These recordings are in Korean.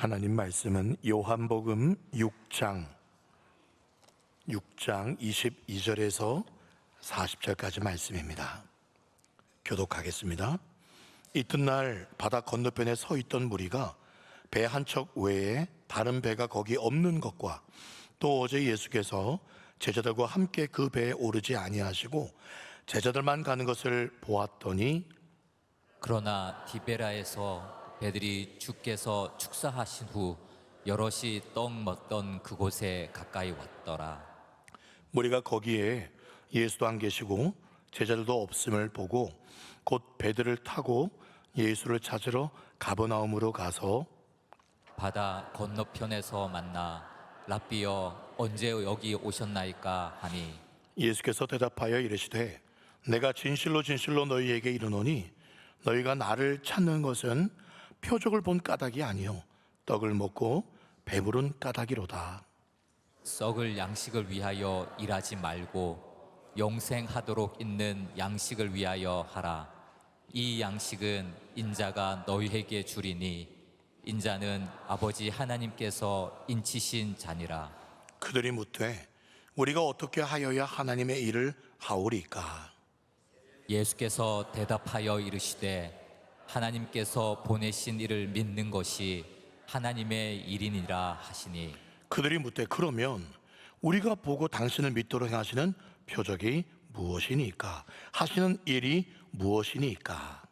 하나님 말씀은 요한복음 6장 22절에서 40절까지 말씀입니다. 교독하겠습니다. 이튿날 바다 건너편에 서 있던 무리가 배 한 척 외에 다른 배가 거기 없는 것과 또 어제 예수께서 제자들과 함께 그 배에 오르지 아니하시고 제자들만 가는 것을 보았더니, 그러나 디베라에서 배들이 주께서 축사하신 후 여럿이 떡 먹던 그곳에 가까이 왔더라. 무리가 거기에 예수도 안 계시고 제자들도 없음을 보고 곧 배들을 타고 예수를 찾으러 가버나움으로 가서 바다 건너편에서 만나 랍비여 언제 여기 오셨나이까 하니, 예수께서 대답하여 이르시되 내가 진실로 진실로 너희에게 이르노니 너희가 나를 찾는 것은 표적을 본 까닭이 아니요 떡을 먹고 배부른 까닭이로다. 썩을 양식을 위하여 일하지 말고 영생하도록 있는 양식을 위하여 하라. 이 양식은 인자가 너희에게 주리니 인자는 아버지 하나님께서 인치신 자니라. 그들이 묻되 우리가 어떻게 하여야 하나님의 일을 하오리까? 예수께서 대답하여 이르시되 하나님께서 보내신 이를 믿는 것이 하나님의 일이니라 하시니, 그들이 묻되 그러면 우리가 보고 당신을 믿도록 행하시는 표적이 무엇이니까? 하시는 일이 무엇이니까?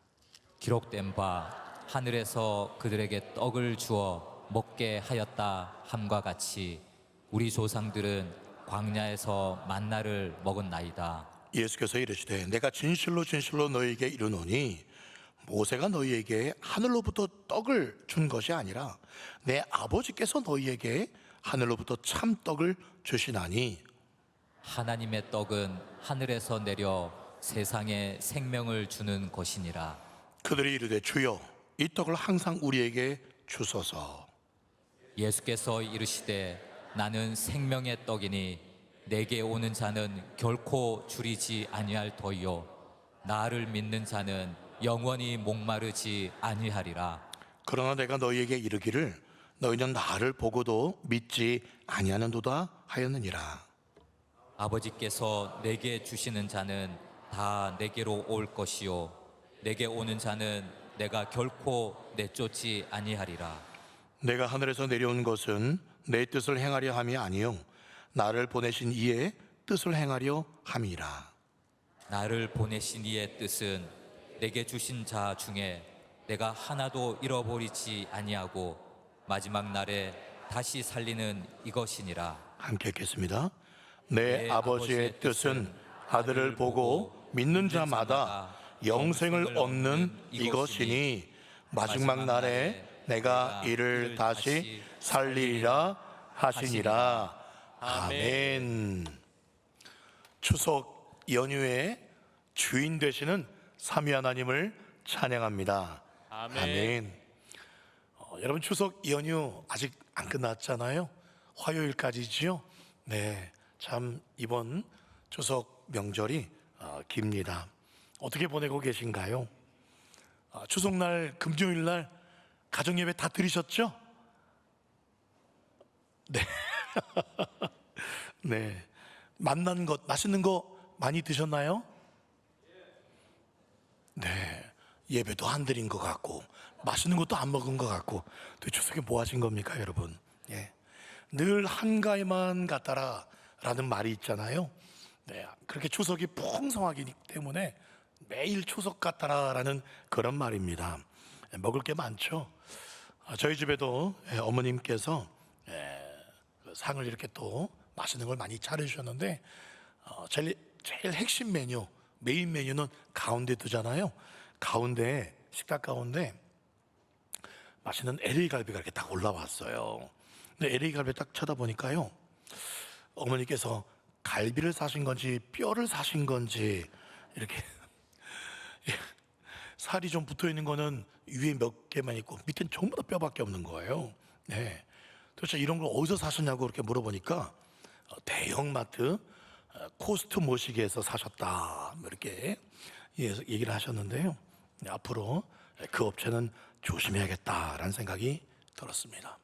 기록된 바 하늘에서 그들에게 떡을 주어 먹게 하였다 함과 같이 우리 조상들은 광야에서 만나를 먹었나이다. 예수께서 이르시되 내가 진실로 진실로 너희에게 이르노니 모세가 너희에게 하늘로부터 떡을 준 것이 아니라 내 아버지께서 너희에게 하늘로부터 참 떡을 주시나니, 하나님의 떡은 하늘에서 내려 세상에 생명을 주는 것이니라. 그들이 이르되 주여 이 떡을 항상 우리에게 주소서. 예수께서 이르시되 나는 생명의 떡이니 내게 오는 자는 결코 줄이지 아니할 터이요 나를 믿는 자는 영원히 목마르지 아니하리라. 그러나 내가 너희에게 이르기를 너희는 나를 보고도 믿지 아니하는도다 하였느니라. 아버지께서 내게 주시는 자는 다 내게로 올 것이요 내게 오는 자는 내가 결코 내쫓지 아니하리라. 내가 하늘에서 내려온 것은 내 뜻을 행하려 함이 아니요 나를 보내신 이의 뜻을 행하려 함이라. 나를 보내신 이의 뜻은 내게 주신 자 중에 내가 하나도 잃어버리지 아니하고 마지막 날에 다시 살리는 이것이니라. 함께 읽겠습니다. 내 아버지의 뜻은 아들을 보고 믿는 자마다 영생을 얻는 이것이니 마지막 날에 내가 이를 다시 살리리라 하시니라. 아멘. 추석 연휴의 주인 되시는 삼위 하나님을 찬양합니다. 아멘. 여러분 추석 연휴 아직 안 끝났잖아요. 화요일까지지요. 네, 참 이번 추석 명절이 깁니다. 어떻게 보내고 계신가요? 추석날 금요일날 가정예배 다 드리셨죠? 네. 네. 만난 것, 맛있는 거 많이 드셨나요? 네. 예배도 안 드린 것 같고 맛있는 것도 안 먹은 것 같고 또 추석에 뭐 하신 겁니까 여러분? 예. 늘 한가위만 같더라 라는 말이 있잖아요. 네. 그렇게 추석이 풍성하기 때문에 매일 추석 같더라 라는 그런 말입니다. 먹을 게 많죠. 저희 집에도 어머님께서 상을 이렇게 또 맛있는 걸 많이 차려주셨는데 제일 핵심 메뉴, 메인 메뉴는 가운데 두잖아요. 가운데, 식탁 가운데 맛있는 LA 갈비가 이렇게 딱 올라왔어요. 근데 LA 갈비 딱 쳐다보니까요, 어머니께서 갈비를 사신 건지 뼈를 사신 건지 이렇게 살이 좀 붙어 있는 거는 위에 몇 개만 있고 밑에는 전부 다 뼈밖에 없는 거예요. 네. 도대체 이런 걸 어디서 사셨냐고 그렇게 물어보니까 대형마트 코스트 모시기에서 사셨다 이렇게 얘기를 하셨는데요. 앞으로 그 업체는 조심해야겠다라는 생각이 들었습니다.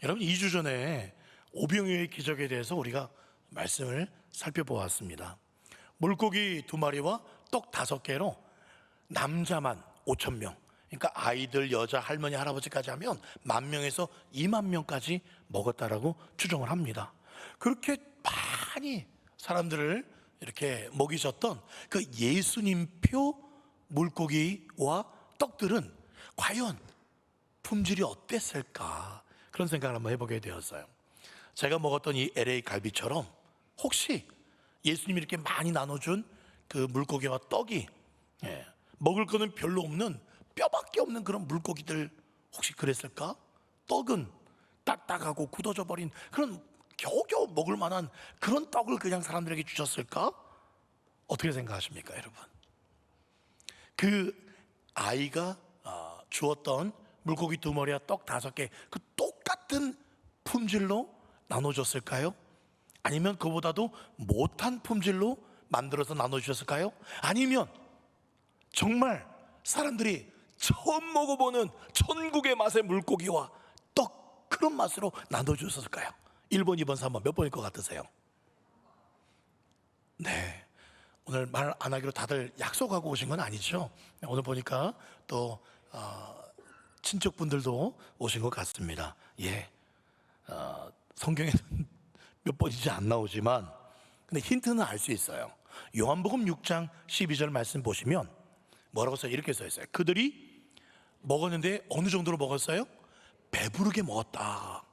여러분, 2주 전에 오병이어의 기적에 대해서 우리가 말씀을 살펴보았습니다. 물고기 2마리와 떡 5개로 남자만 5,000명, 그러니까 아이들, 여자, 할머니, 할아버지까지 하면 10,000명에서 20,000명까지 먹었다라고 추정을 합니다. 그렇게 많이 사람들을 이렇게 먹이셨던 그 예수님표 물고기와 떡들은 과연 품질이 어땠을까, 그런 생각을 한번 해보게 되었어요. 제가 먹었던 이 LA 갈비처럼 혹시 예수님이 이렇게 많이 나눠준 그 물고기와 떡이 먹을 거는 별로 없는, 뼈밖에 없는 그런 물고기들 혹시 그랬을까? 떡은 딱딱하고 굳어져 버린 그런 겨우겨우 먹을 만한 그런 떡을 그냥 사람들에게 주셨을까? 어떻게 생각하십니까, 여러분? 그 아이가 주었던 물고기 2마리와 떡 5개, 그 똑같은 품질로 나눠줬을까요? 아니면 그보다도 못한 품질로 만들어서 나눠주셨을까요? 아니면 정말 사람들이 처음 먹어보는 천국의 맛의 물고기와 떡, 그런 맛으로 나눠주셨을까요? 1번, 2번, 3번 몇 번일 것 같으세요? 네, 오늘 말 안 하기로 다들 약속하고 오신 건 아니죠? 오늘 보니까 또 친척분들도 오신 것 같습니다. 성경에는 몇 번인지 안 나오지만 근데 힌트는 알 수 있어요. 요한복음 6장 12절 말씀 보시면 뭐라고 써요? 이렇게 써 있어요. 그들이 먹었는데 어느 정도로 먹었어요? 배부르게 먹었다.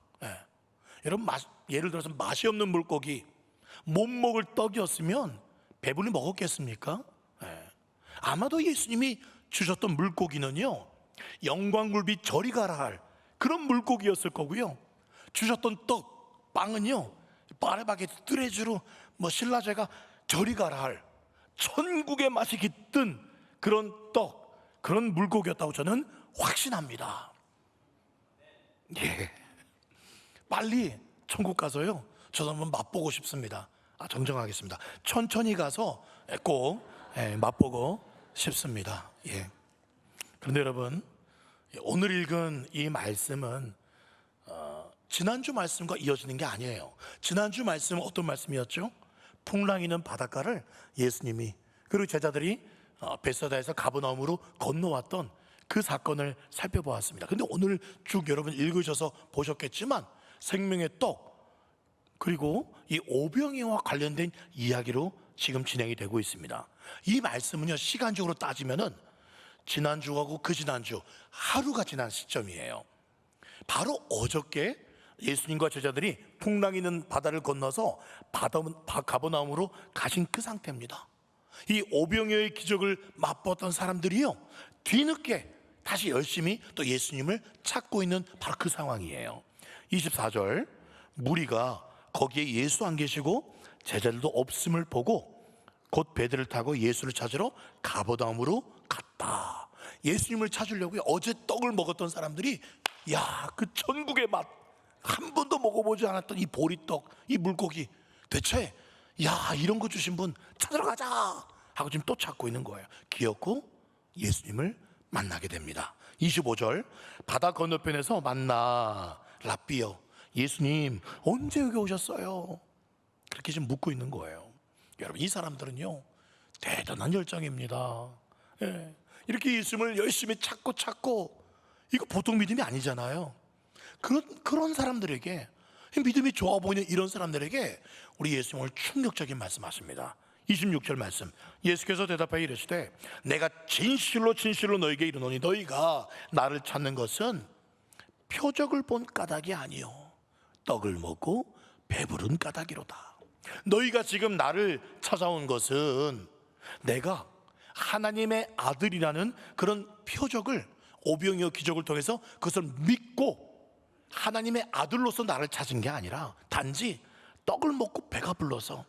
여러분, 예를 들어서 맛이 없는 물고기, 못 먹을 떡이었으면 배불리 먹었겠습니까? 아마도 예수님이 주셨던 물고기는요, 영광굴비 저리 가라 할 그런 물고기였을 거고요. 주셨던 떡, 빵은요, 파레바게트, 뚜레쥬르, 신라제가 저리 가라 할 천국의 맛이 깃든 그런 떡, 그런 물고기였다고 저는 확신합니다. 빨리 천국 가서요, 저도 한번 맛보고 싶습니다. 정정하겠습니다. 천천히 가서 꼭 맛보고 싶습니다. 그런데 여러분, 오늘 읽은 이 말씀은 지난주 말씀과 이어지는 게 아니에요. 지난주 말씀은 어떤 말씀이었죠? 풍랑이는 바닷가를 예수님이 그리고 제자들이 베세다에서 가버나움으로 건너왔던 그 사건을 살펴보았습니다. 근데 오늘 쭉 여러분 읽으셔서 보셨겠지만 생명의 떡, 그리고 이 오병이어와 관련된 이야기로 지금 진행이 되고 있습니다. 이 말씀은요, 시간적으로 따지면은 지난주하고 그 지난주 하루가 지난 시점이에요. 바로 어저께 예수님과 제자들이 풍랑이는 바다를 건너서 가버나움으로 가신 그 상태입니다. 이 오병이어의 기적을 맛보았던 사람들이요, 뒤늦게 다시 열심히 또 예수님을 찾고 있는 바로 그 상황이에요. 24절, 무리가 거기에 예수 안 계시고 제자들도 없음을 보고 곧 배들을 타고 예수를 찾으러 가버나움으로 갔다. 예수님을 찾으려고 어제 떡을 먹었던 사람들이 그 천국의 맛, 한 번도 먹어보지 않았던 이 보리떡, 이 물고기, 대체 이런 거 주신 분 찾으러 가자 하고 지금 또 찾고 있는 거예요. 기어코 예수님을 만나게 됩니다. 25절, 바다 건너편에서 만나 랍비여, 예수님 언제 여기 오셨어요? 그렇게 지금 묻고 있는 거예요. 여러분, 이 사람들은요, 대단한 열정입니다. 이렇게 예수님을 열심히 찾고 이거 보통 믿음이 아니잖아요. 그런 사람들에게, 믿음이 좋아 보이는 이런 사람들에게 우리 예수님 오늘 충격적인 말씀하십니다. 26절 말씀, 예수께서 대답하여 이르시되 내가 진실로 너희에게 이르노니 너희가 나를 찾는 것은 표적을 본 까닭이 아니요 떡을 먹고 배부른 까닭이로다. 너희가 지금 나를 찾아온 것은 내가 하나님의 아들이라는 그런 표적을, 오병이어 기적을 통해서 그것을 믿고 하나님의 아들로서 나를 찾은 게 아니라 단지 떡을 먹고 배가 불러서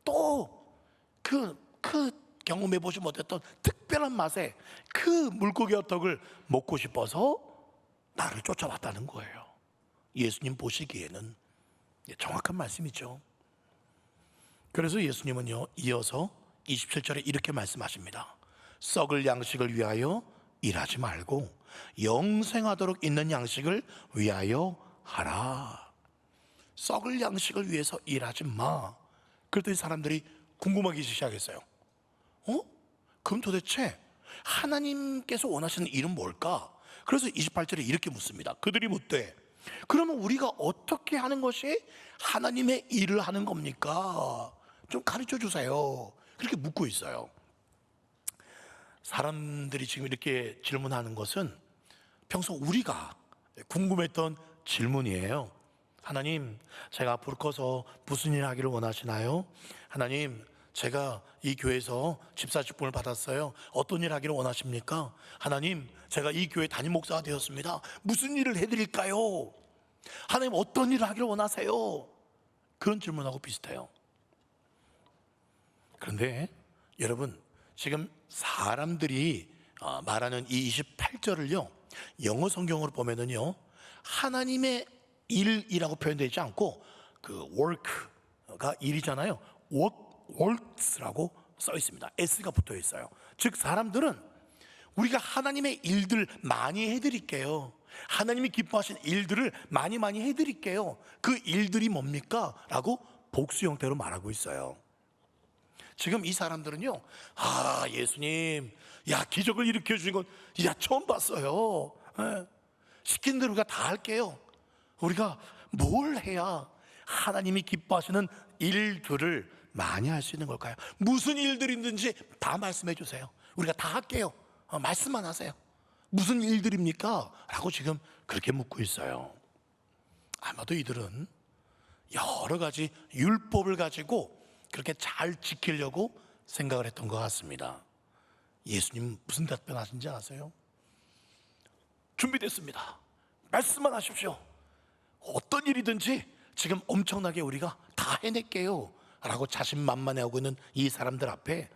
또 그 경험해보지 못했던 특별한 맛의 그 물고기와 떡을 먹고 싶어서 나를 쫓아왔다는 거예요. 예수님 보시기에는 정확한 말씀이죠. 그래서 예수님은요, 이어서 27절에 이렇게 말씀하십니다. 썩을 양식을 위하여 일하지 말고 영생하도록 있는 양식을 위하여 하라. 썩을 양식을 위해서 일하지 마. 그랬더니 사람들이 궁금하기 시작했어요. 그럼 도대체 하나님께서 원하시는 일은 뭘까? 그래서 28절에 이렇게 묻습니다. 그들이 묻되 그러면 우리가 어떻게 하는 것이 하나님의 일을 하는 겁니까? 좀 가르쳐 주세요. 그렇게 묻고 있어요. 사람들이 지금 이렇게 질문하는 것은 평소 우리가 궁금했던 질문이에요. 하나님, 제가 앞으로 커서 무슨 일 하기를 원하시나요? 하나님, 제가 이 교회에서 집사 직분을 받았어요. 어떤 일 하기를 원하십니까? 하나님, 제가 이 교회 담임 목사가 되었습니다. 무슨 일을 해드릴까요? 하나님, 어떤 일을 하기를 원하세요? 그런 질문하고 비슷해요. 그런데 여러분, 지금 사람들이 말하는 이 28절을요, 영어 성경으로 보면은요, 하나님의 일이라고 표현되어 있지 않고 그 work가 일이잖아요. works라고 써 있습니다. s가 붙어 있어요. 즉 사람들은 우리가 하나님의 일들 많이 해드릴게요. 하나님이 기뻐하신 일들을 많이 해드릴게요. 그 일들이 뭡니까? 라고 복수 형태로 말하고 있어요. 지금 이 사람들은요, 예수님, 기적을 일으켜 주신 건 처음 봤어요. 시킨 대로 우리가 다 할게요. 우리가 뭘 해야 하나님이 기뻐하시는 일들을 많이 할 수 있는 걸까요? 무슨 일들이든지 다 말씀해 주세요. 우리가 다 할게요. 말씀만 하세요. 무슨 일들입니까? 라고 지금 그렇게 묻고 있어요. 아마도 이들은 여러 가지 율법을 가지고 그렇게 잘 지키려고 생각을 했던 것 같습니다. 예수님 무슨 답변하신지 아세요? 준비됐습니다. 말씀만 하십시오. 어떤 일이든지 지금 엄청나게 우리가 다 해낼게요 라고 자신만만해하고 있는 이 사람들 앞에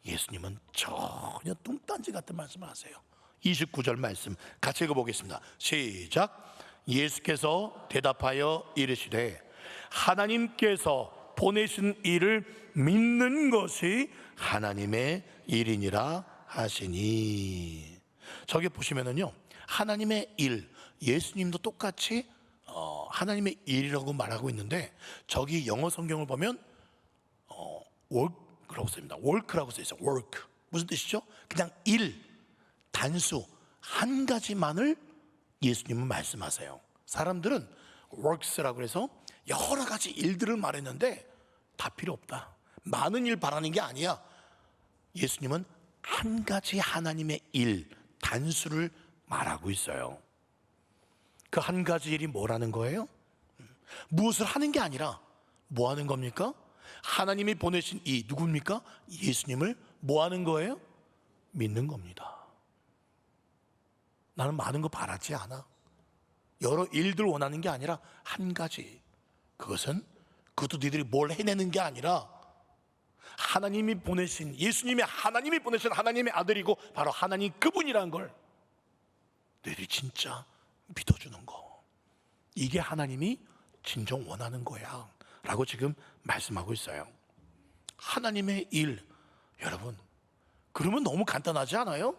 예수님은 전혀 뚱딴지 같은 말씀을 하세요. 29절 말씀 같이 읽어보겠습니다. 시작. 예수께서 대답하여 이르시되 하나님께서 보내신 일을 믿는 것이 하나님의 일이니라 하시니. 저기 보시면은요, 하나님의 일, 예수님도 똑같이 하나님의 일이라고 말하고 있는데, 저기 영어 성경을 보면 work라고 써있습니다. work라고 써있어요. work 무슨 뜻이죠? 그냥 일, 단수 한 가지만을 예수님은 말씀하세요. 사람들은 works라고 해서 여러 가지 일들을 말했는데 다 필요 없다. 많은 일 바라는 게 아니야. 예수님은 한 가지 하나님의 일, 단수를 말하고 있어요. 그 한 가지 일이 뭐라는 거예요? 무엇을 하는 게 아니라 뭐 하는 겁니까? 하나님이 보내신 이 누굽니까? 예수님을 뭐 하는 거예요? 믿는 겁니다. 나는 많은 거 바라지 않아. 여러 일들 원하는 게 아니라 한 가지. 그것은 그것도 너희들이 뭘 해내는 게 아니라 하나님이 보내신, 예수님이 하나님이 보내신 하나님의 아들이고 바로 하나님 그분이라는 걸 너희들이 진짜 믿어주는 거. 이게 하나님이 진정 원하는 거야 라고 지금 말씀하고 있어요. 하나님의 일, 여러분, 그러면 너무 간단하지 않아요?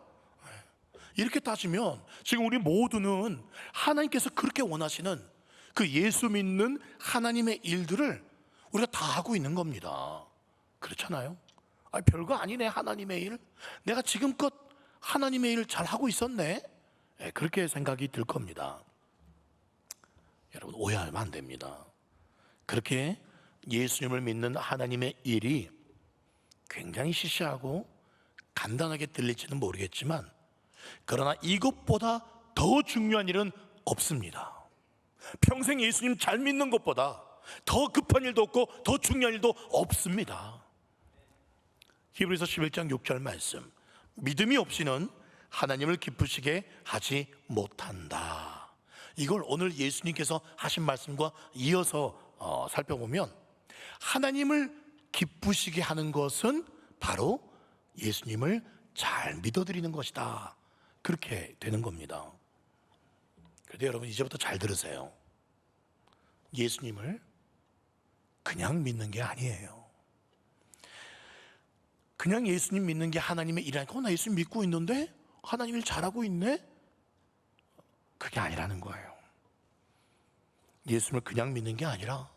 이렇게 따지면 지금 우리 모두는 하나님께서 그렇게 원하시는 그 예수 믿는 하나님의 일들을 우리가 다 하고 있는 겁니다. 그렇잖아요? 별거 아니네 하나님의 일. 내가 지금껏 하나님의 일을 잘 하고 있었네. 그렇게 생각이 들 겁니다. 여러분 오해하면 안 됩니다. 그렇게 예수님을 믿는 하나님의 일이 굉장히 시시하고 간단하게 들릴지는 모르겠지만, 그러나 이것보다 더 중요한 일은 없습니다. 평생 예수님 잘 믿는 것보다 더 급한 일도 없고 더 중요한 일도 없습니다. 히브리서 11장 6절 말씀, 믿음이 없이는 하나님을 기쁘시게 하지 못한다. 이걸 오늘 예수님께서 하신 말씀과 이어서 살펴보면 하나님을 기쁘시게 하는 것은 바로 예수님을 잘 믿어드리는 것이다. 그렇게 되는 겁니다. 그런데 여러분 이제부터 잘 들으세요. 예수님을 그냥 믿는 게 아니에요. 그냥 예수님 믿는 게 하나님의 일이 아니고 나 예수님 믿고 있는데 하나님 일 잘하고 있네? 그게 아니라는 거예요. 예수님을 그냥 믿는 게 아니라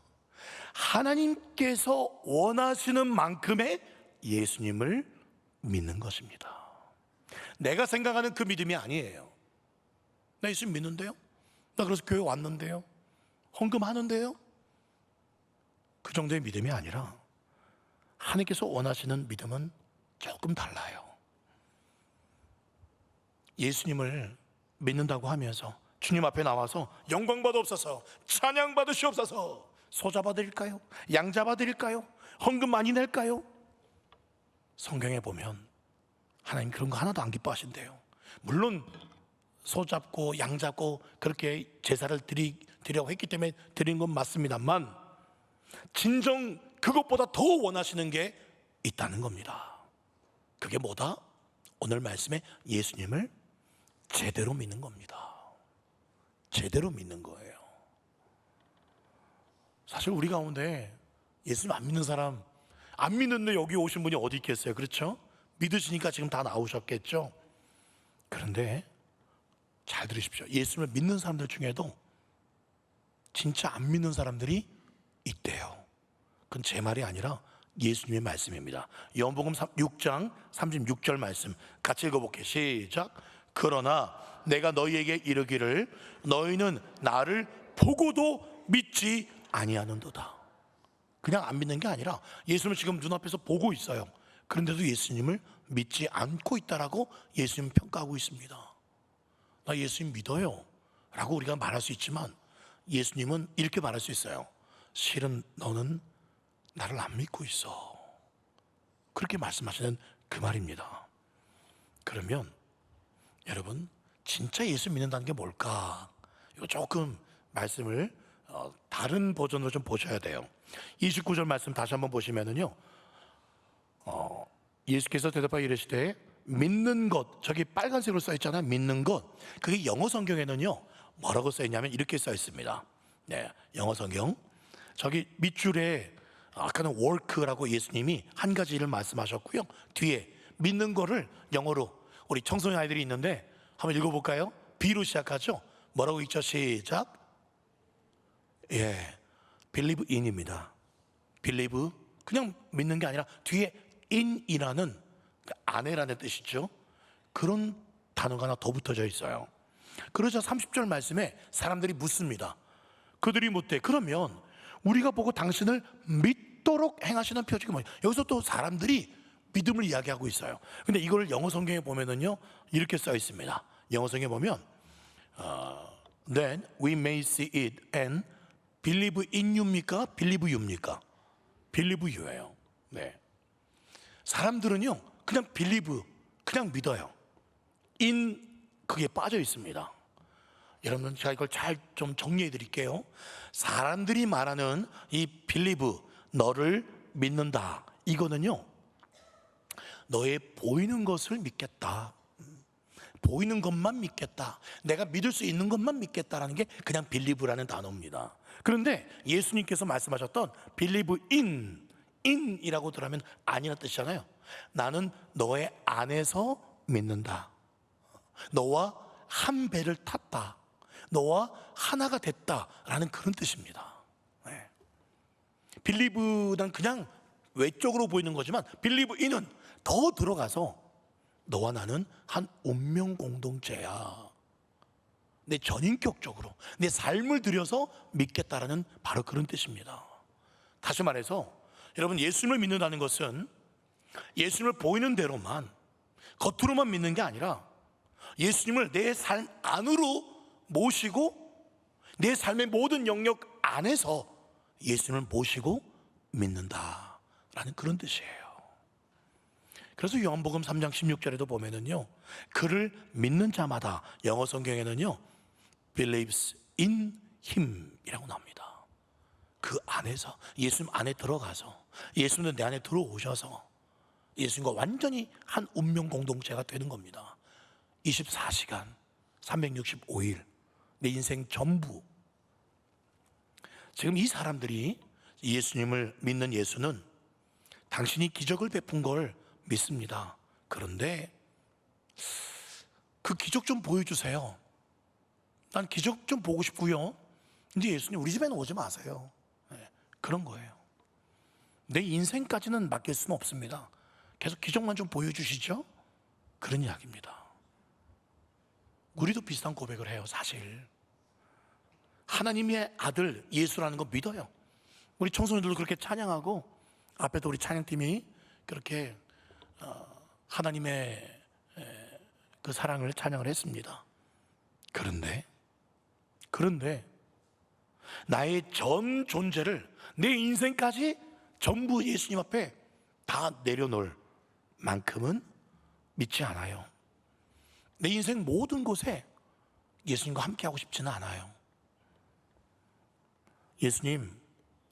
하나님께서 원하시는 만큼의 예수님을 믿는 것입니다. 내가 생각하는 그 믿음이 아니에요. 나 예수님 믿는데요? 나 그래서 교회 왔는데요? 헌금하는데요? 그 정도의 믿음이 아니라 하나님께서 원하시는 믿음은 조금 달라요. 예수님을 믿는다고 하면서 주님 앞에 나와서 영광 받으옵소서, 찬양 받으시옵소서, 소 잡아드릴까요? 양 잡아드릴까요? 헌금 많이 낼까요? 성경에 보면 하나님 그런 거 하나도 안 기뻐하신대요. 물론 소 잡고 양 잡고 그렇게 제사를 드리려고 했기 때문에 드린 건 맞습니다만 진정 그것보다 더 원하시는 게 있다는 겁니다. 그게 뭐다? 오늘 말씀에 예수님을 제대로 믿는 겁니다. 제대로 믿는 거예요. 사실 우리 가운데 예수님 안 믿는 사람, 안 믿는데 여기 오신 분이 어디 있겠어요? 그렇죠? 믿으시니까 지금 다 나오셨겠죠? 그런데 잘 들으십시오. 예수님을 믿는 사람들 중에도 진짜 안 믿는 사람들이 있대요. 그건 제 말이 아니라 예수님의 말씀입니다. 요한복음 6장 36절 말씀 같이 읽어볼게요. 시작. 그러나 내가 너희에게 이르기를 너희는 나를 보고도 믿지 아니하는도다. 그냥 안 믿는 게 아니라 예수님을 지금 눈앞에서 보고 있어요. 그런데도 예수님을 믿지 않고 있다라고 예수님 평가하고 있습니다. 나 예수님 믿어요 라고 우리가 말할 수 있지만 예수님은 이렇게 말할 수 있어요. 실은 너는 나를 안 믿고 있어. 그렇게 말씀하시는 그 말입니다. 그러면 여러분 진짜 예수 믿는다는 게 뭘까? 이거 조금 말씀을 다른 버전으로 좀 보셔야 돼요. 29절 말씀 다시 한번 보시면은요, 예수께서 대답하여 이르시되 믿는 것, 저기 빨간색으로 써 있잖아요. 믿는 것. 그게 영어 성경에는요 뭐라고 써 있냐면 이렇게 써 있습니다. 네, 영어 성경 저기 밑줄에 아까는 work라고 예수님이 한 가지 일을 말씀하셨고요, 뒤에 믿는 거를 영어로 우리 청소년 아이들이 있는데 한번 읽어볼까요? B로 시작하죠. 뭐라고 읽죠? 시작. 예, believe in입니다. believe 그냥 믿는 게 아니라 뒤에 in이라는 안에라는 뜻이죠. 그런 단어가 하나 더 붙어져 있어요. 그러자 30절 말씀에 사람들이 묻습니다. 그들이 묻되 그러면 우리가 보고 당신을 믿도록 행하시는 표적이 뭐냐? 여기서 또 사람들이 믿음을 이야기하고 있어요. 근데 이걸 영어 성경에 보면은요 이렇게 써 있습니다. 영어 성경에 보면 Then we may see it and believe in you입니까? believe you입니까? believe you예요. 네. 사람들은요 그냥 believe, 그냥 믿어요. in 그게 빠져 있습니다. 여러분 제가 이걸 잘 좀 정리해 드릴게요. 사람들이 말하는 이 believe, 너를 믿는다, 이거는요 너의 보이는 것을 믿겠다, 보이는 것만 믿겠다, 내가 믿을 수 있는 것만 믿겠다라는 게 그냥 believe라는 단어입니다. 그런데 예수님께서 말씀하셨던 believe in이라고 들으면 아니라는 뜻이잖아요. 나는 너의 안에서 믿는다, 너와 한 배를 탔다, 너와 하나가 됐다라는 그런 뜻입니다. 네. believe는 그냥 외적으로 보이는 거지만 believe in은 더 들어가서 너와 나는 한 운명 공동체야, 내 전인격적으로 내 삶을 들여서 믿겠다라는 바로 그런 뜻입니다. 다시 말해서 여러분 예수님을 믿는다는 것은 예수님을 보이는 대로만 겉으로만 믿는 게 아니라 예수님을 내 삶 안으로 모시고 내 삶의 모든 영역 안에서 예수님을 모시고 믿는다라는 그런 뜻이에요. 그래서 요한복음 3장 16절에도 보면은요 그를 믿는 자마다 영어 성경에는요 believes in him 이라고 나옵니다. 그 안에서 예수님 안에 들어가서 예수님은 내 안에 들어오셔서 예수님과 완전히 한 운명 공동체가 되는 겁니다. 24시간 365일 내 인생 전부. 지금 이 사람들이 예수님을 믿는 예수는 당신이 기적을 베푼 걸 믿습니다. 그런데 그 기적 좀 보여주세요. 난 기적 좀 보고 싶고요. 근데 예수님 우리 집에는 오지 마세요. 네, 그런 거예요. 내 인생까지는 맡길 수는 없습니다. 계속 기적만 좀 보여주시죠. 그런 이야기입니다. 우리도 비슷한 고백을 해요. 사실 하나님의 아들 예수라는 거 믿어요. 우리 청소년들도 그렇게 찬양하고 앞에도 우리 찬양팀이 그렇게 하나님의 그 사랑을 찬양을 했습니다. 그런데 나의 전 존재를, 내 인생까지 전부 예수님 앞에 다 내려놓을 만큼은 믿지 않아요. 내 인생 모든 곳에 예수님과 함께 하고 싶지는 않아요. 예수님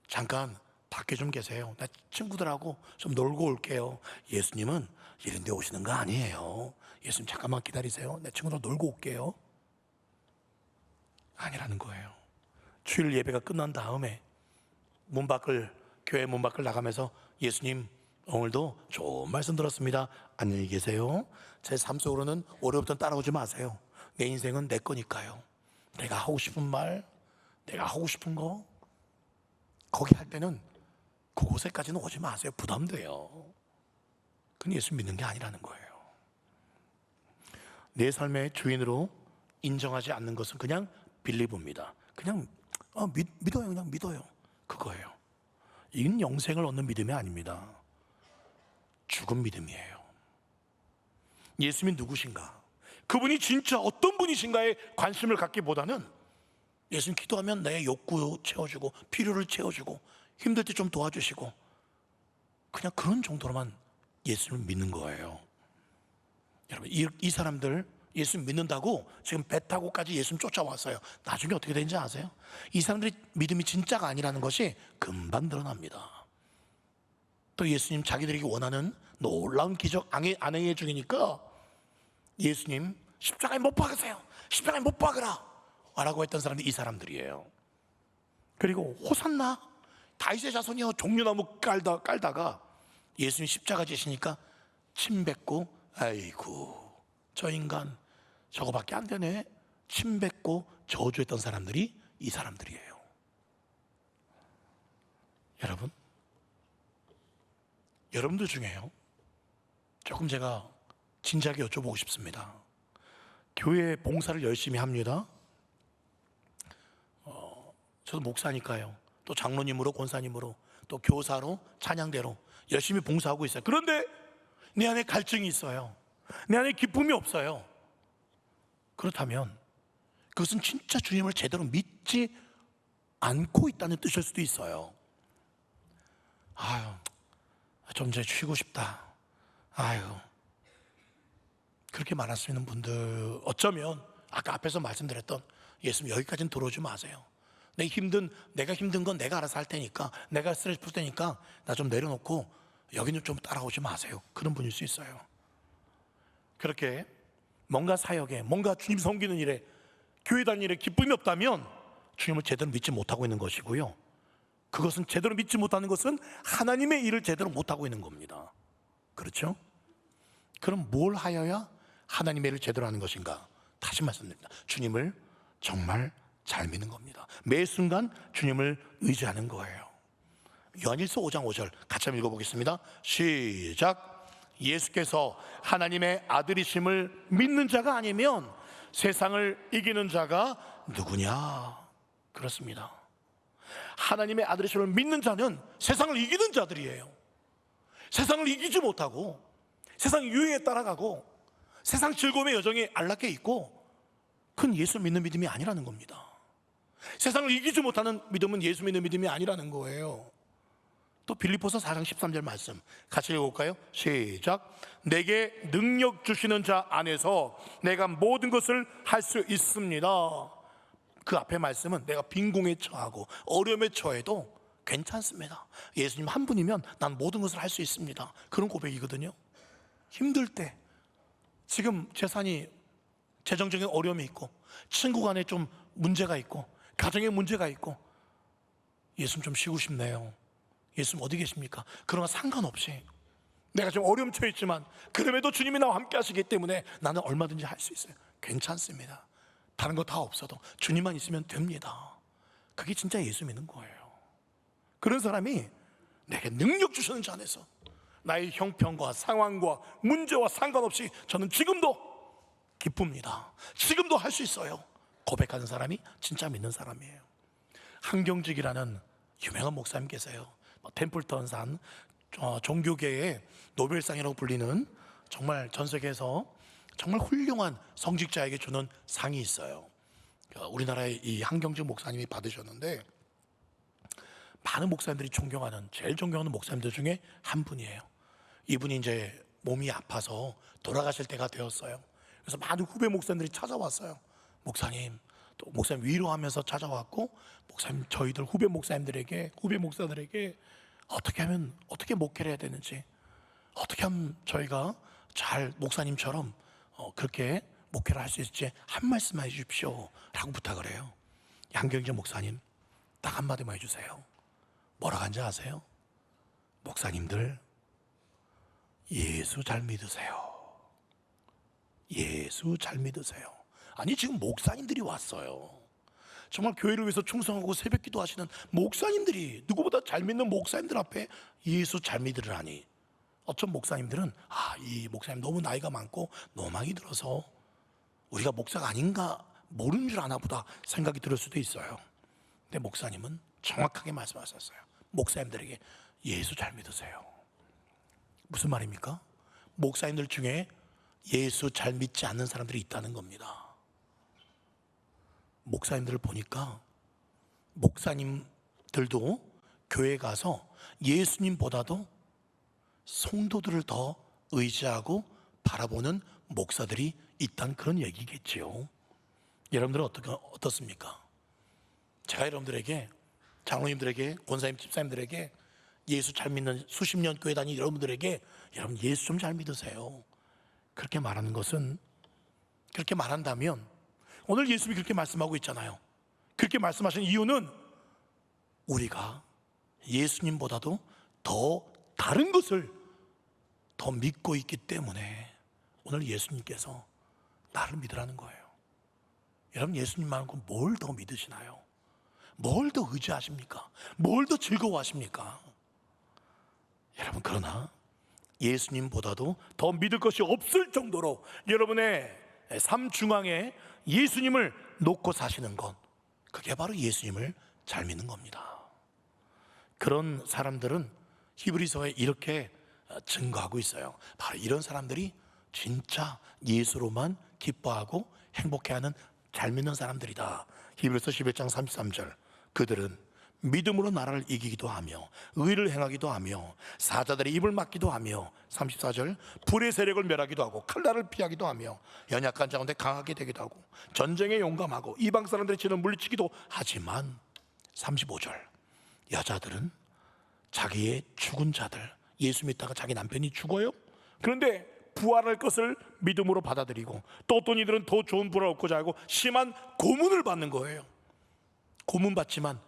잠깐 밖에 좀 계세요. 나 친구들하고 좀 놀고 올게요. 예수님은 이런 데 오시는 거 아니에요. 예수님 잠깐만 기다리세요. 내 친구들 놀고 올게요. 아니라는 거예요. 주일 예배가 끝난 다음에 교회 문 밖을 나가면서 예수님 오늘도 좋은 말씀 들었습니다. 안녕히 계세요. 제 삶 속으로는 올해부터 따라오지 마세요. 내 인생은 내 거니까요. 내가 하고 싶은 말, 내가 하고 싶은 거 거기 할 때는 그곳에까지는 오지 마세요. 부담돼요. 그건 예수 믿는 게 아니라는 거예요. 내 삶의 주인으로 인정하지 않는 것은 그냥 빌리브입니다. 그냥 믿어요. 그냥 믿어요. 그거예요. 이건 영생을 얻는 믿음이 아닙니다. 죽은 믿음이에요. 예수님이 누구신가? 그분이 진짜 어떤 분이신가에 관심을 갖기보다는 예수님 기도하면 내 욕구 채워주고 필요를 채워주고 힘들 때 좀 도와주시고 그냥 그런 정도로만 예수님을 믿는 거예요. 여러분 이 사람들 예수님 믿는다고 지금 배 타고까지 예수님 쫓아왔어요. 나중에 어떻게 되는지 아세요? 이 사람들이 믿음이 진짜가 아니라는 것이 금방 드러납니다. 또 예수님 자기들에게 원하는 놀라운 기적 안 행해 주니까 예수님 십자가에 못 박으세요. 십자가에 못 박으라 라고 했던 사람들이 이 사람들이에요. 그리고 호산나 다윗의 자손이여 종려나무 깔다가 예수님 십자가 지시니까 침 뱉고 아이고 저 인간 저거밖에 안 되네 침 뱉고 저주했던 사람들이 이 사람들이에요. 여러분들 중에요 조금 제가 진지하게 여쭤보고 싶습니다. 교회 봉사를 열심히 합니다. 저도 목사니까요. 또 장로님으로 권사님으로 또 교사로 찬양대로 열심히 봉사하고 있어요. 그런데 내 안에 갈증이 있어요. 내 안에 기쁨이 없어요. 그렇다면 그것은 진짜 주님을 제대로 믿지 않고 있다는 뜻일 수도 있어요. 좀 이제 쉬고 싶다. 그렇게 말할 수 있는 분들 어쩌면 아까 앞에서 말씀드렸던 예수님 여기까지는 들어오지 마세요. 내가 힘든 건 내가 알아서 할 테니까 내가 스트레스 풀 테니까 나 좀 내려놓고 여기는 좀 따라오지 마세요. 그런 분일 수 있어요. 그렇게 뭔가 사역에 뭔가 주님 섬기는 일에 교회 다니는 일에 기쁨이 없다면 주님을 제대로 믿지 못하고 있는 것이고요. 그것은 제대로 믿지 못하는 것은 하나님의 일을 제대로 못하고 있는 겁니다. 그렇죠? 그럼 뭘 하여야 하나님의 일을 제대로 하는 것인가? 다시 말씀드립니다. 주님을 정말 잘 믿는 겁니다. 매 순간 주님을 의지하는 거예요. 요한일서 5장 5절 같이 한번 읽어보겠습니다. 시작. 예수께서 하나님의 아들이심을 믿는 자가 아니면 세상을 이기는 자가 누구냐? 그렇습니다. 하나님의 아들이심을 믿는 자는 세상을 이기는 자들이에요. 세상을 이기지 못하고 세상 유행에 따라가고 세상 즐거움의 여정에 안락해 있고 그건 예수 믿는 믿음이 아니라는 겁니다. 세상을 이기지 못하는 믿음은 예수 믿는 믿음이 아니라는 거예요. 또 빌립보서 4장 13절 말씀 같이 읽어볼까요? 시작. 내게 능력 주시는 자 안에서 내가 모든 것을 할 수 있습니다. 그 앞에 말씀은 내가 빈궁에 처하고 어려움에 처해도 괜찮습니다. 예수님 한 분이면 난 모든 것을 할 수 있습니다. 그런 고백이거든요. 힘들 때 지금 재정적인 어려움이 있고 친구 간에 좀 문제가 있고 가정에 문제가 있고 예수님 좀 쉬고 싶네요. 예수님 어디 계십니까? 그러나 상관없이 내가 좀 어려움 처해 있지만 그럼에도 주님이 나와 함께 하시기 때문에 나는 얼마든지 할 수 있어요. 괜찮습니다. 다른 거 다 없어도 주님만 있으면 됩니다. 그게 진짜 예수 믿는 거예요. 그런 사람이 내게 능력 주시는 자 안에서 나의 형편과 상황과 문제와 상관없이 저는 지금도 기쁩니다. 지금도 할 수 있어요. 고백하는 사람이 진짜 믿는 사람이에요. 한경직이라는 유명한 목사님 계세요. 템플턴산 종교계의 노벨상이라고 불리는 정말 전 세계에서 정말 훌륭한 성직자에게 주는 상이 있어요. 우리나라의 이 한경직 목사님이 받으셨는데 많은 목사님들이 존경하는, 제일 존경하는 목사님들 중에 한 분이에요. 이분이 이제 몸이 아파서 돌아가실 때가 되었어요. 그래서 많은 후배 목사님들이 찾아왔어요. 목사님, 또 목사님 위로하면서 찾아왔고, 목사님, 저희들 후배 목사들에게 어떻게 목회를 해야 되는지, 어떻게 하면 저희가 잘 목사님처럼 그렇게 목회를 할 수 있을지 한 말씀만 해주십시오 라고 부탁을 해요. 양경재 목사님, 딱 한마디만 해주세요. 뭐라고 한지 아세요? 목사님들, 예수 잘 믿으세요. 예수 잘 믿으세요. 아니, 지금 목사님들이 왔어요. 정말 교회를 위해서 충성하고 새벽기도 하시는 목사님들이, 누구보다 잘 믿는 목사님들 앞에 예수 잘 믿으라니. 어떤 목사님들은 이 목사님 너무 나이가 많고 노망이 들어서 우리가 목사가 아닌가 모르는 줄 아나 보다 생각이 들 수도 있어요. 근데 목사님은 정확하게 말씀하셨어요. 목사님들에게 예수 잘 믿으세요. 무슨 말입니까? 목사님들 중에 예수 잘 믿지 않는 사람들이 있다는 겁니다. 목사님들을 보니까 목사님들도 교회에 가서 예수님보다도 성도들을 더 의지하고 바라보는 목사들이 있다는 그런 얘기겠지요. 여러분들은 어떻습니까? 제가 여러분들에게, 장로님들에게, 권사님, 집사님들에게, 예수 잘 믿는 수십 년 교회 다니는 여러분들에게 여러분 예수 좀 잘 믿으세요, 그렇게 말하는 것은, 그렇게 말한다면 오늘 예수님이 그렇게 말씀하고 있잖아요. 그렇게 말씀하신 이유는 우리가 예수님보다도 더 다른 것을 더 믿고 있기 때문에 오늘 예수님께서 나를 믿으라는 거예요. 여러분, 예수님 말고 뭘 더 믿으시나요? 뭘 더 의지하십니까? 뭘 더 즐거워하십니까? 여러분, 그러나 예수님보다도 더 믿을 것이 없을 정도로 여러분의 삶 중앙에 예수님을 놓고 사시는 것, 그게 바로 예수님을 잘 믿는 겁니다. 그런 사람들은 히브리서에 이렇게 증거하고 있어요. 바로 이런 사람들이 진짜 예수로만 기뻐하고 행복해하는 잘 믿는 사람들이다. 히브리서 11장 33절, 그들은 믿음으로 나라를 이기기도 하며 의를 행하기도 하며 사자들의 입을 막기도 하며, 34절, 불의 세력을 멸하기도 하고 칼날을 피하기도 하며 연약한 자 가운데 강하게 되기도 하고 전쟁에 용감하고 이방 사람들의 진을 물리치기도 하지만, 35절, 여자들은 자기의 죽은 자들, 예수 믿다가 자기 남편이 죽어요. 그런데 부활할 것을 믿음으로 받아들이고, 또 어떤 이들은 더 좋은 부활을 얻고자 하고 심한 고문을 받는 거예요. 고문 받지만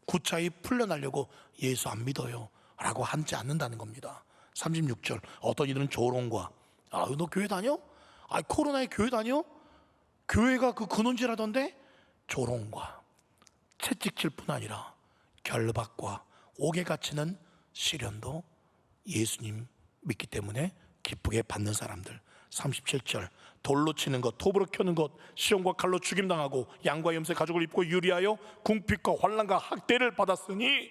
구차히 풀려나려고 예수 안 믿어요 라고 하지 않는다는 겁니다. 36절, 어떤 이들은 조롱과, 너 교회 다녀? 코로나에 교회 다녀? 교회가 그 근원지라던데? 조롱과 채찍질 뿐 아니라 결박과 옥에 갇히는 시련도 예수님 믿기 때문에 기쁘게 받는 사람들. 37절, 돌로 치는 것, 톱으로 켜는 것, 시험과 칼로 죽임당하고 양과 염소의 가죽을 입고 유리하여 궁핍과 환난과 학대를 받았으니,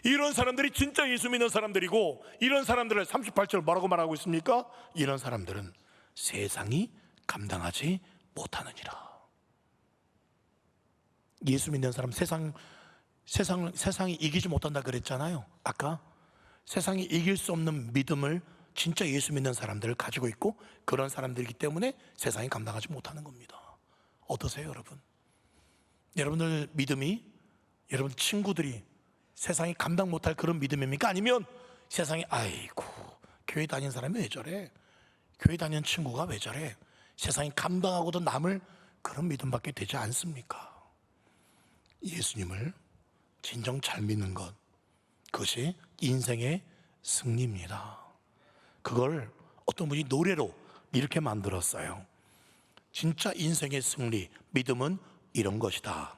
이런 사람들이 진짜 예수 믿는 사람들이고, 이런 사람들을 38절 뭐라고 말하고 있습니까? 이런 사람들은 세상이 감당하지 못하느니라. 예수 믿는 사람, 세상이 이기지 못한다 그랬잖아요. 아까 세상이 이길 수 없는 믿음을 진짜 예수 믿는 사람들을 가지고 있고, 그런 사람들이기 때문에 세상이 감당하지 못하는 겁니다. 어떠세요, 여러분? 여러분들 믿음이, 여러분 친구들이 세상이 감당 못할 그런 믿음입니까? 아니면 세상이 아이고 교회 다니는 사람이 왜 저래, 교회 다니는 친구가 왜 저래, 세상이 감당하고도 남을 그런 믿음밖에 되지 않습니까? 예수님을 진정 잘 믿는 것, 그것이 인생의 승리입니다. 그걸 어떤 분이 노래로 이렇게 만들었어요. 진짜 인생의 승리, 믿음은 이런 것이다.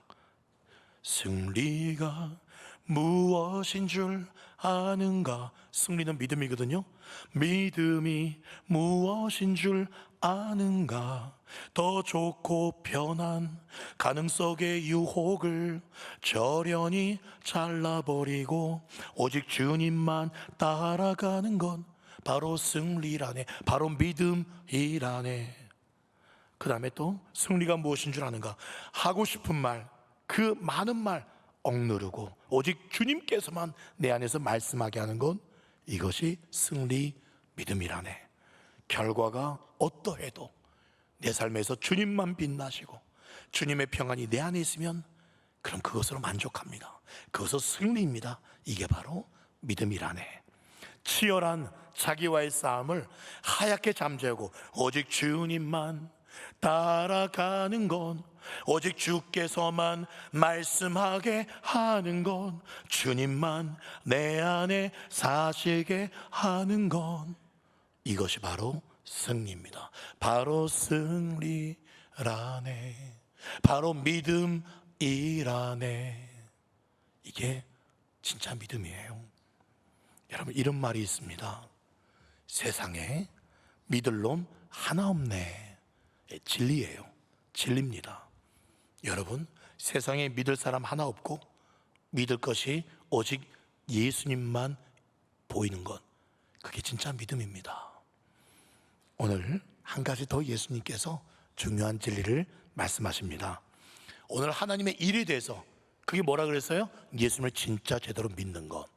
승리가 무엇인 줄 아는가? 승리는 믿음이거든요. 믿음이 무엇인 줄 아는가? 더 좋고 편한 가능 속의 유혹을 저련히 잘라버리고 오직 주님만 따라가는 건 바로 승리라네, 바로 믿음이라네. 그 다음에 또 승리가 무엇인 줄 아는가? 하고 싶은 말, 그 많은 말 억누르고 오직 주님께서만 내 안에서 말씀하게 하는 건 이것이 승리, 믿음이라네. 결과가 어떠해도 내 삶에서 주님만 빛나시고 주님의 평안이 내 안에 있으면 그럼 그것으로 만족합니다. 그것은 승리입니다. 이게 바로 믿음이라네. 치열한 자기와의 싸움을 하얗게 잠재우고 오직 주님만 따라가는 건, 오직 주께서만 말씀하게 하는 건, 주님만 내 안에 사시게 하는 건, 이것이 바로 승리입니다. 바로 승리라네. 바로 믿음이라네. 이게 진짜 믿음이에요. 여러분, 이런 말이 있습니다. 세상에 믿을 놈 하나 없네. 진리예요. 진리입니다. 여러분, 세상에 믿을 사람 하나 없고 믿을 것이 오직 예수님만 보이는 것, 그게 진짜 믿음입니다. 오늘 한 가지 더 예수님께서 중요한 진리를 말씀하십니다. 오늘 하나님의 일에 대해서, 그게 뭐라 그랬어요? 예수님을 진짜 제대로 믿는 것.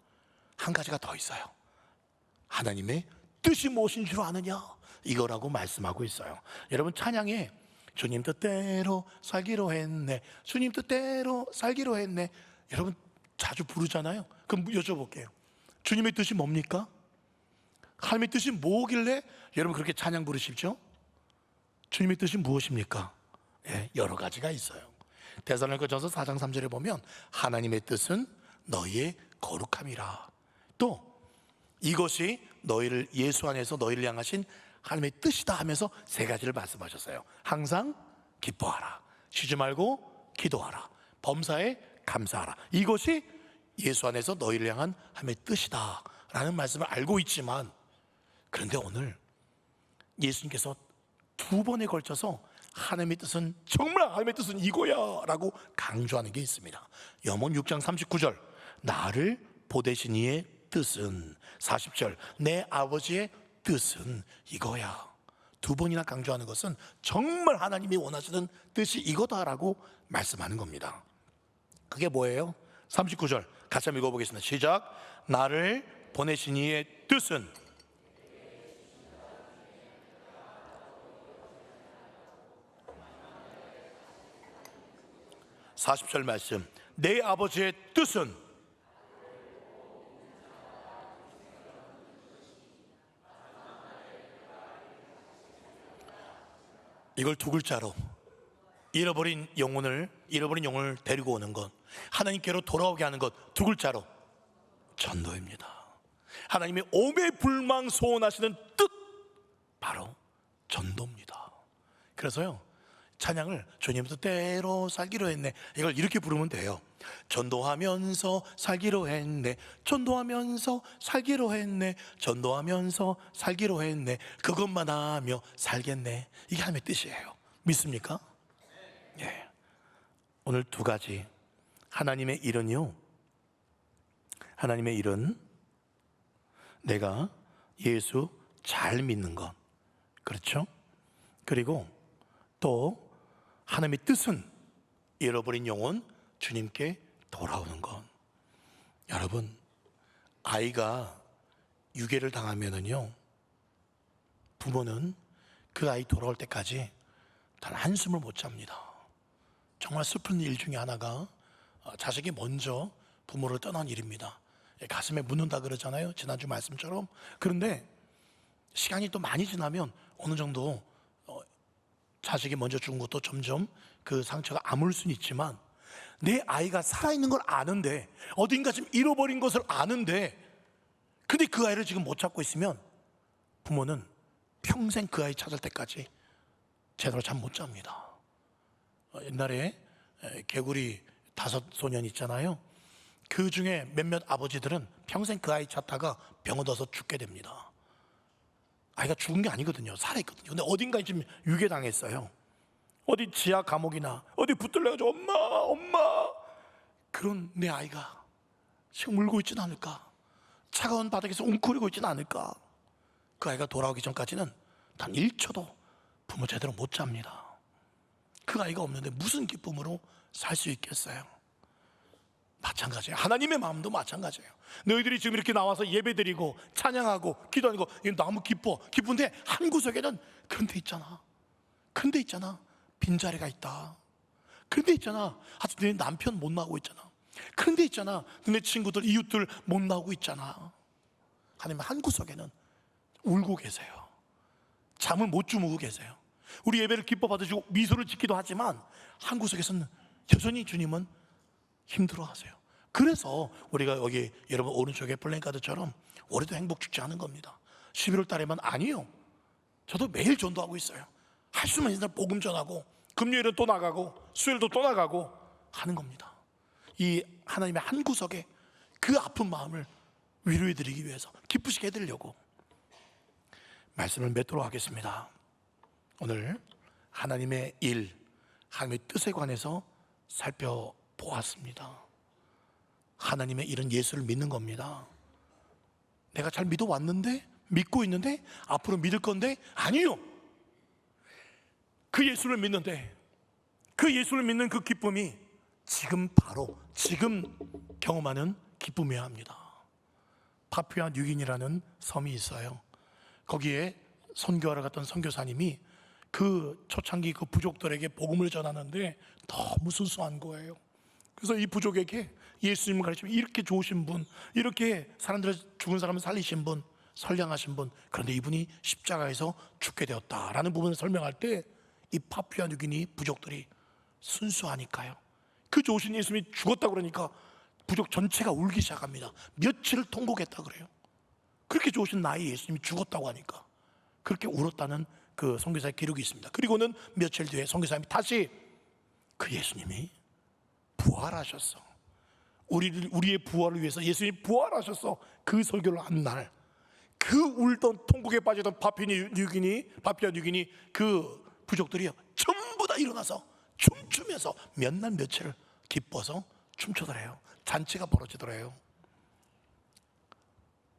한 가지가 더 있어요. 하나님의 뜻이 무엇인 줄 아느냐, 이거라고 말씀하고 있어요. 여러분, 찬양에 주님 뜻대로 살기로 했네, 주님 뜻대로 살기로 했네, 여러분 자주 부르잖아요. 그럼 여쭤볼게요. 주님의 뜻이 뭡니까? 하나님의 뜻이 뭐길래 여러분 그렇게 찬양 부르시죠? 주님의 뜻이 무엇입니까? 여러 가지가 있어요. 데살로니가전서 4장 3절에 보면 하나님의 뜻은 너희의 거룩함이라, 또 이것이 너희를, 예수 안에서 너희를 향하신 하나님의 뜻이다 하면서 세 가지를 말씀하셨어요. 항상 기뻐하라, 쉬지 말고 기도하라, 범사에 감사하라. 이것이 예수 안에서 너희를 향한 하나님의 뜻이다 라는 말씀을 알고 있지만, 그런데 오늘 예수님께서 두 번에 걸쳐서 하나님의 뜻은, 정말 하나님의 뜻은 이거야 라고 강조하는 게 있습니다. 염원 6장 39절 나를 보내신 이의 뜻은, 40절 내 아버지의 뜻은 이거야. 두 번이나 강조하는 것은 정말 하나님이 원하시는 뜻이 이거다라고 말씀하는 겁니다. 그게 뭐예요? 39절 같이 한번 읽어보겠습니다. 시작. 나를 보내신 이의 뜻은, (40절) 말씀, 내 아버지의 뜻은, 이걸 두 글자로, 잃어버린 영혼을 데리고 오는 것, 하나님께로 돌아오게 하는 것, 두 글자로 전도입니다. 하나님의 오매불망 소원하시는 뜻, 바로 전도입니다. 그래서요, 찬양을 주님 뜻대로 살기로 했네, 이걸 이렇게 부르면 돼요. 전도하면서 살기로 했네, 전도하면서 살기로 했네, 전도하면서 살기로 했네, 그것만 하며 살겠네. 이게 하나님의 뜻이에요. 믿습니까? 예. 오늘 두 가지. 하나님의 일은요, 하나님의 일은 내가 예수 잘 믿는 것, 그렇죠? 그리고 또 하나님의 뜻은 잃어버린 영혼 주님께 돌아오는 것. 여러분, 아이가 유괴를 당하면은요, 부모는 그 아이 돌아올 때까지 단 한숨을 못 잡니다. 정말 슬픈 일 중에 하나가 자식이 먼저 부모를 떠난 일입니다. 가슴에 묻는다 그러잖아요, 지난주 말씀처럼. 그런데 시간이 또 많이 지나면 어느 정도 자식이 먼저 죽은 것도 점점 그 상처가 아물 수는 있지만, 내 아이가 살아있는 걸 아는데, 어딘가 지금 잃어버린 것을 아는데, 근데 그 아이를 지금 못 찾고 있으면 부모는 평생 그 아이 찾을 때까지 제대로 잠 못 잡니다. 옛날에 개구리 5소년 있잖아요. 그 중에 몇몇 아버지들은 평생 그 아이 찾다가 병원 얻어서 죽게 됩니다. 아이가 죽은 게 아니거든요. 살아있거든요. 근데 어딘가에 지금 유괴당했어요. 어디 지하 감옥이나 어디 붙들려가지고 엄마 그런 내 아이가 지금 울고 있지는 않을까? 차가운 바닥에서 웅크리고 있지는 않을까? 그 아이가 돌아오기 전까지는 단 1초도 부모 제대로 못 잡니다. 그 아이가 없는데 무슨 기쁨으로 살 수 있겠어요? 마찬가지예요. 하나님의 마음도 마찬가지예요. 너희들이 지금 이렇게 나와서 예배드리고 찬양하고 기도하는 거 이거 너무 기쁜데 한 구석에는 그런 데 있잖아. 빈자리가 있다. 그런 데 있잖아. 아직 내 남편 못 나오고 있잖아. 그런 데 있잖아. 내 친구들 이웃들 못 나오고 있잖아. 하나님 한 구석에는 울고 계세요. 잠을 못 주무고 계세요. 우리 예배를 기뻐 받으시고 미소를 짓기도 하지만 한 구석에서는 여전히 주님은 힘들어하세요. 그래서 우리가 여기 여러분 오른쪽에 플랜카드처럼 올해도 행복 축제 하는 겁니다. 11월 달에만 아니요. 저도 매일 전도하고 있어요. 할 수만 있는 날 복음 전하고 금요일은 또 나가고 수요일도 또 나가고 하는 겁니다. 이 하나님의 한 구석에 그 아픈 마음을 위로해 드리기 위해서 기쁘시게 해드리려고 말씀을 맺도록 하겠습니다. 오늘 하나님의 일, 하나님의 뜻에 관해서 살펴보았습니다. 하나님의 일은 예수를 믿는 겁니다. 내가 잘 믿어왔는데, 믿고 있는데, 앞으로 믿을 건데, 아니요. 그 예수를 믿는데, 그 예수를 믿는 그 기쁨이 지금 바로 지금 경험하는 기쁨이어야 합니다. 파푸아 뉴기니라는 섬이 있어요. 거기에 선교하러 갔던 선교사님이 그 초창기 그 부족들에게 복음을 전하는데 너무 순수한 거예요. 그래서 이 부족에게 예수님을 가르치면 이렇게 좋으신 분, 이렇게 사람들의 죽은 사람을 살리신 분, 선량하신 분, 그런데 이분이 십자가에서 죽게 되었다라는 부분을 설명할 때 이 파푸아 뉴기니 부족들이 순수하니까요. 그 좋으신 예수님이 죽었다고 그러니까 부족 전체가 울기 시작합니다. 며칠을 통곡했다 그래요. 그렇게 좋으신 나의 예수님이 죽었다고 하니까 그렇게 울었다는 그 선교사의 기록이 있습니다. 그리고는 며칠 뒤에 선교사님이 다시 그 예수님이 부활하셨어. 우리의 부활을 위해서 예수님이 부활하셨어. 그 설교를 한 날, 그 울던 통곡에 빠지던 파푸아 뉴기니 그 부족들이 전부 다 일어나서 춤추면서 몇 날 며칠을 기뻐서 춤추더래요. 잔치가 벌어지더래요.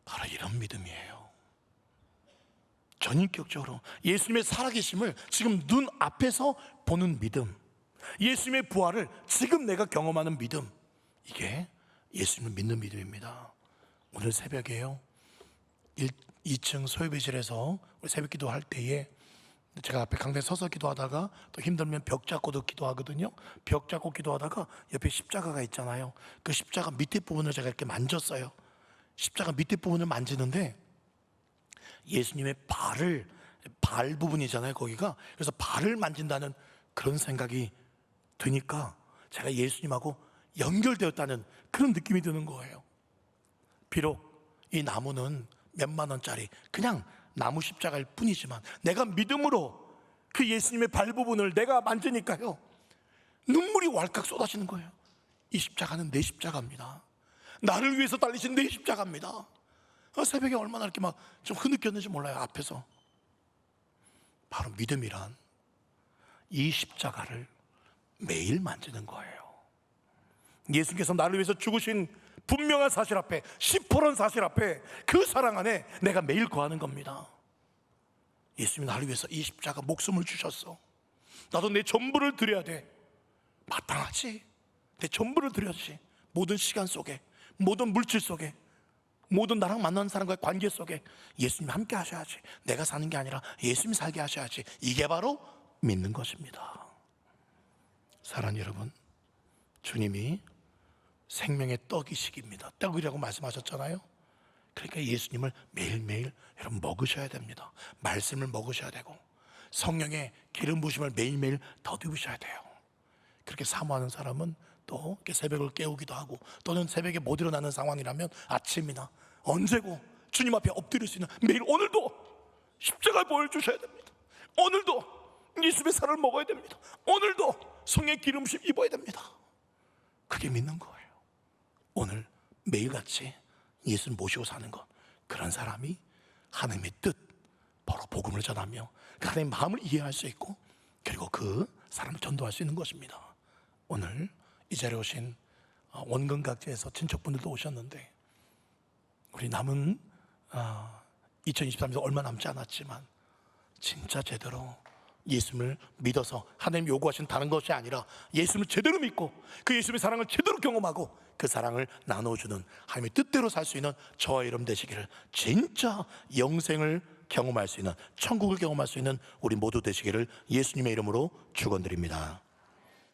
바로 이런 믿음이에요. 전인격적으로 예수님의 살아계심을 지금 눈앞에서 보는 믿음, 예수님의 부활을 지금 내가 경험하는 믿음, 이게 예수님을 믿는 믿음입니다. 오늘 새벽에요 2층 소예배실에서 우리 새벽 기도할 때에 제가 앞에 강당에 서서 기도하다가 또 힘들면 벽 잡고도 기도하거든요. 벽 잡고 기도하다가 옆에 십자가가 있잖아요. 그 십자가 밑에 부분을 제가 이렇게 만졌어요. 십자가 밑에 부분을 만지는데 예수님의 발 부분이잖아요, 거기가. 그래서 발을 만진다는 그런 생각이 드니까 제가 예수님하고 연결되었다는 그런 느낌이 드는 거예요. 비록 이 나무는 몇만 원짜리 그냥 나무 십자가일 뿐이지만 내가 믿음으로 그 예수님의 발 부분을 내가 만지니까요, 눈물이 왈칵 쏟아지는 거예요. 이 십자가는 내 십자가입니다. 나를 위해서 달리신 내 십자가입니다. 새벽에 얼마나 이렇게 막 좀 흐느꼈는지 몰라요. 앞에서 바로 믿음이란 이 십자가를 매일 만지는 거예요. 예수께서 나를 위해서 죽으신 분명한 사실 앞에, 시퍼런 사실 앞에, 그 사랑 안에 내가 매일 거하는 겁니다. 예수님이 나를 위해서 이 십자가 목숨을 주셨어. 나도 내 전부를 드려야 돼. 마땅하지. 내 전부를 드려야지. 모든 시간 속에, 모든 물질 속에, 모든 나랑 만나는 사람과의 관계 속에 예수님이 함께 하셔야지. 내가 사는 게 아니라 예수님이 살게 하셔야지. 이게 바로 믿는 것입니다. 사랑하는 여러분, 주님이 생명의 떡이시기입니다. 떡이라고 말씀하셨잖아요. 그러니까 예수님을 매일매일 여러분 먹으셔야 됩니다. 말씀을 먹으셔야 되고 성령의 기름 부으심을 매일매일 더듬으셔야 돼요. 그렇게 사모하는 사람은 또 이렇게 새벽을 깨우기도 하고, 또는 새벽에 못 일어나는 상황이라면 아침이나 언제고 주님 앞에 엎드릴 수 있는 매일, 오늘도 십자가를 보여주셔야 됩니다. 오늘도 예수님의 살을 먹어야 됩니다. 오늘도 성의 기름심 입어야 됩니다. 그게 믿는 거예요. 오늘 매일같이 예수 모시고 사는 것, 그런 사람이 하나님의 뜻, 바로 복음을 전하며 하나님의 마음을 이해할 수 있고, 그리고 그 사람을 전도할 수 있는 것입니다. 오늘 이 자리에 오신 원근 각지에서 친척분들도 오셨는데, 우리 남은 2023년도 얼마 남지 않았지만 진짜 제대로 예수님을 믿어서 하나님 요구하신 다른 것이 아니라 예수님을 제대로 믿고 그 예수님의 사랑을 제대로 경험하고 그 사랑을 나눠주는 하나님의 뜻대로 살 수 있는 저와 여러분 되시기를, 진짜 영생을 경험할 수 있는, 천국을 경험할 수 있는 우리 모두 되시기를 예수님의 이름으로 축원드립니다.